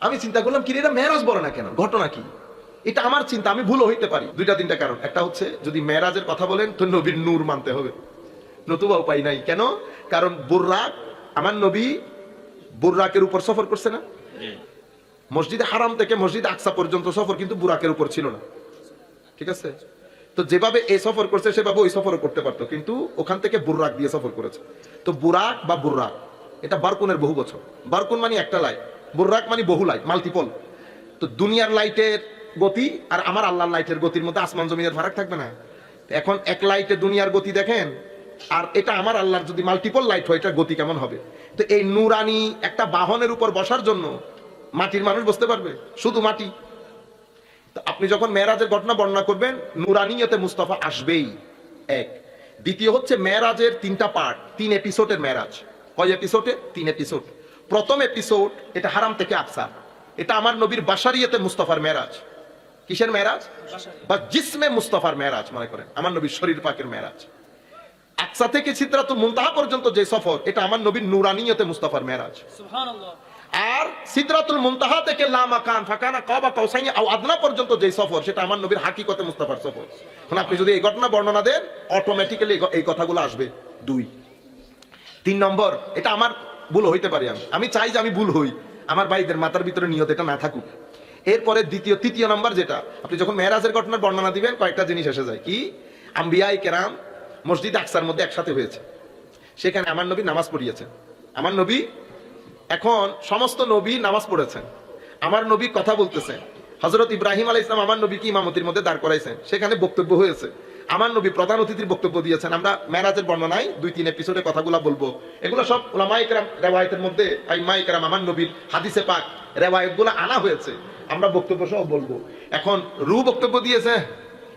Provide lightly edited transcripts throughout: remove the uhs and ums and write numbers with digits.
আমি চিন্তা করলাম কি এটা মেরাজ বলে না কেন, ঘটনা কি? এটা আমার চিন্তা, আমি ভুলও হইতে পারি। দুইটা তিনটা কারণ। একটা হচ্ছে যদি মেরাজের কথা বলেন তো নবীর নূর মানতে হবে, নতুবা উপায় নাই। কেন? কারণ বুররাক, আমার নবী বুররাকের উপর সফর করছে না? মসজিদে হারাম থেকে মসজিদ আকসা পর্যন্ত সফর কিন্তু বুরাকের উপর ছিল না, ঠিক আছে? তো যেভাবে এই সফর করছে সেভাবে ওই সফরও করতে পারতো, কিন্তু ওখান থেকে বুররাক দিয়ে সফর করেছে। তো বুরাক বা বুররাক এটা বারকুনের বহু বছর। বারকুন মানে একটা লাইট, বুররাক মানে বহু লাইট, মাল্টিপল। তো দুনিয়ার লাইটের গতি আর আমার আল্লাহর লাইটের গতির মধ্যে আসমান জমিনের ফারাক থাকবে না? এখন এক লাইটে দুনিয়ার গতি দেখেন, আর এটা আমার আল্লাহর যদি মাল্টিপল লাইট হয় এটার গতি কেমন হবে? তো এই নুরানি একটা বাহনের উপর বসার জন্য মাটির মানুষ বসতে পারবে? শুধু মাটি। আপনি যখন মেরাজের ঘটনা বর্ণনা করবেন নুরানিয়তে মুস্তাফা আসবেই, এক। দ্বিতীয় হচ্ছে মেরাজের তিনটা পার্ট, 3 এপিসোডের মেরাজ। কয় এপিসোডে? 3 এপিসোড। প্রথম এপিসোড এটা হারাম থেকে আকসা, এটা আমার নবীর বাশারিয়তে মুস্তাফার মেরাজ। কিসের মেরাজ? বা জিসমে মুস্তাফার মেরাজ মনে করেন, আমার নবীর শরীর পাকের মেরাজ। আকসা থেকে সিদরাতুল মুনতাহা পর্যন্ত যে সফর এটা আমার নবীর নুরানিয়তে মুস্তাফার মেরাজ। সুবহানাল্লাহ। আর সিদরাতুল মুনতাহা থেকে লা মাকান ফাকানা কাবা কাউসাইনি আও আদনা পর্যন্ত যে সফর সেটা আমার নবীর হাকিকতে মুস্তাফার সফর। এখন আপনি যদি এই ঘটনা বর্ণনা দেন অটোমেটিক্যালি এই কথাগুলো আসবে। 2 3 নম্বর, এটা আমার ভুল হইতে পারে, আমি চাই যে আমি ভুল হই, আমার ভাইদের মাথার ভিতরে নিয়ত এটা না থাকুক। এরপরে তৃতীয় নম্বর, যেটা আপনি যখন মেরাজের ঘটনার বর্ণনা দিবেন কয়েকটা জিনিস এসে যায়। কি? আম্বিয়ায়ে কেরাম মসজিদ আকসার মধ্যে একসাথে হয়েছে, সেখানে আমার নবী নামাজ পড়িয়েছেন। আমার নবী, এখন সমস্ত নবী নামাজ পড়েছেন, আমার নবী কথা বলতেছেন। হযরত ইব্রাহিম আলাইহিস সালাম আমার নবীকে ইমামতির মধ্যে দাঁড় করাইছেন, সেখানে বক্তব্য হয়েছে। আমার নবী প্রধান অতিথির বক্তব্য দিয়েছেন। আমরা মেরাজের বর্ণনায় 2-3 এপিসোডে কথাগুলো বলবো। এগুলো সব উলামায়ে কেরাম রিওয়ায়াতের মধ্যে, আইম্মায়ে কেরাম আমার নবীর হাদিসে পাক রিওয়ায়াতগুলো আনা হয়েছে, আমরা বক্তব্য সহ বলবো। এখন বক্তব্য দিয়েছে,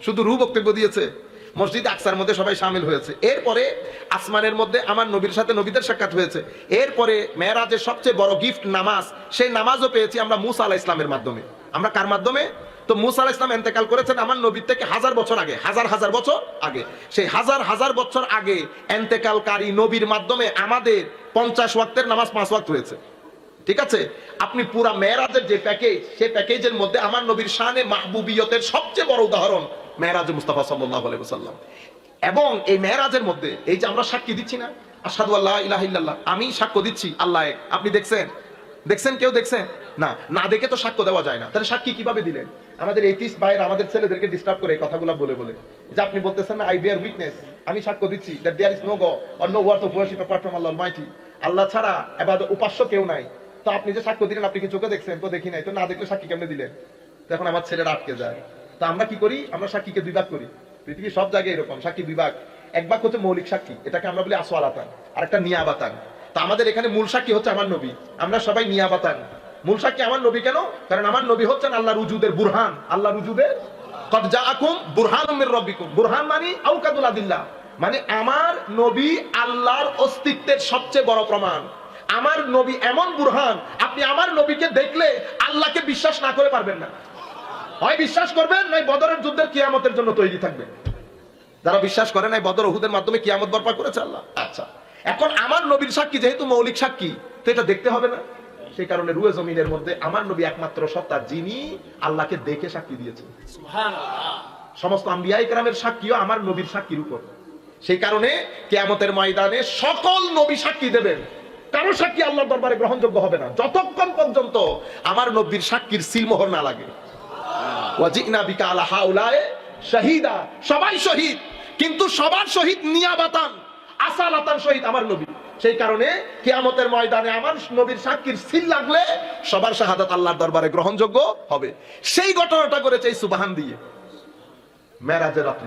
শুধু বক্তব্য দিয়েছে, মসজিদ আকসার মধ্যে সবাই শামিল হয়েছে। এরপরে আসমানের মধ্যে আমার নবীর সাথে নবীদের সাক্ষাৎ হয়েছে। এরপরে মেরাজের সবচেয়ে বড় গিফট নামাজ, সেই নামাজও পেয়েছি আমরা মুসা আলাইহিস সালামের মাধ্যমে। আমরা কার মাধ্যমে? তো মুসা আলাইহিস সালাম ইন্তেকাল করেছেন আমার নবীর থেকে 1000 বছর আগে, হাজার বছর আগে। সেই হাজার বছর আগে ইন্তেকালকারী নবীর মাধ্যমে আমাদের 50 ওয়াক্তের নামাজ 5 ওয়াক্ত হয়েছে, ঠিক আছে? আপনি পুরা মেরাজের যে প্যাকেজ, সেই প্যাকেজের মধ্যে আমার নবীর শানে মাহবুবিয়তের সবচেয়ে বড় উদাহরণ মেরাজ মুস্তাফা সাল্লাল্লাহু আলাইহি ওয়াসাল্লাম। এবং এই মেরাজের মধ্যে এই যে আমরা সাক্ষী দিচ্ছি না, আশহাদু আল্লা ইলাহা ইল্লাল্লাহ, আমি সাক্ষ্য দিচ্ছি আল্লাহ এক। আপনি দেখছেন? কেউ দেখছেন? না, না দেখে তো সাক্ষ্য দেওয়া যায় না। তাহলে সাক্ষী কিভাবে দিলেন? আমাদের এথিস্ট ভাইরা আমাদের ছেলেদেরকে ডিস্টার্ব করে এই কথাগুলো বলে যে আপনি বলতেছেন না আই বেয়ার উইটনেস, আমি সাক্ষ্য দিচ্ছি that there is no god or no worth of worship apart from Allah almighty, Allah ছাড়া ইবাদত উপাস্য কেউ নাই। তো আপনি যে সাক্ষ্য দিলেন আপনি কি চোখে দেখছেন? তো দেখি নাই। তো না দেখলে সাক্ষী কেমনে দিলেন? এখন আমার ছেলেরা আটকে যায়। তো আমরা কি করি? আমরা সাক্ষীকে 2 ভাগ করি। পৃথিবীর সব জায়গায় এরকম সাক্ষী 2 ভাগ। এক ভাগ হচ্ছে মৌলিক সাক্ষী, এটাকে আমরা বলি আসওয়ালাতান, আর একটা নিয়াবাতান। তো আমাদের এখানে মূল সাক্ষী হচ্ছে আমার নবী, আমরা সবাই নিয়াবাতান। মূল সাক্ষী আমার নবী কেন? কারণ আমার নবী হচ্ছেন আল্লাহর উজুদের বুরহান, আল্লাহর উজুদের কদ জাআকুম বুরহানুম মির রাব্বিকুম। বুরহান মানে আওকাদুল আদিল্লাহ, মানে আমার নবী আল্লাহর অস্তিত্বের সবচেয়ে বড় প্রমাণ। আমার নবী এমন বুরহান, আপনি আমার নবীকে দেখলে আল্লাহকে বিশ্বাস না করে পারবেন না। হয় বিশ্বাস করবেন, নয় বদরের যুদ্ধের কিয়ামতের জন্য তৈরি থাকবেন। যারা বিশ্বাস করে নাই বদর উহুদের মাধ্যমে কিয়ামত বরপা করেছে আল্লাহ। আচ্ছা, এখন আমার নবীর সাক্ষী যেহেতু মৌলিক সাক্ষী, তো এটা দেখতে হবে না? সেই কারণে রুয়ে জমিনের মধ্যে আমার নবী একমাত্র সত্তা যিনি আল্লাহকে দেখে সাক্ষী দিয়েছেন। সুবহানাল্লাহ। সমস্ত আম্বিয়ায়ে কেরামের সাক্ষীও আমার নবীর সাক্ষীর উপর। সেই কারণে কিয়ামতের ময়দানে সকল নবী সাক্ষী দেবেন, কারো সাক্ষী আল্লাহর দরবারে গ্রহণযোগ্য হবে না যতক্ষণ পর্যন্ত আমার নবীর সাক্ষীর সিলমোহর না লাগে। ওয়াজিনা বিকা আলা হাউলায়ে শাহিদা, সবাই শহীদ, কিন্তু সবার শহীদ নিয়াবাতান, আসালাতান শহীদ আমার নবী। সেই কারণে কিয়ামতের ময়দানে আমার নবীর সাক্ষীর সিল লাগলে সবার শাহাদাত আল্লাহর দরবারে গ্রহণযোগ্য হবে। সেই ঘটনাটা করেছে এই সুবহান দিয়ে মেরাজের রাত্রি।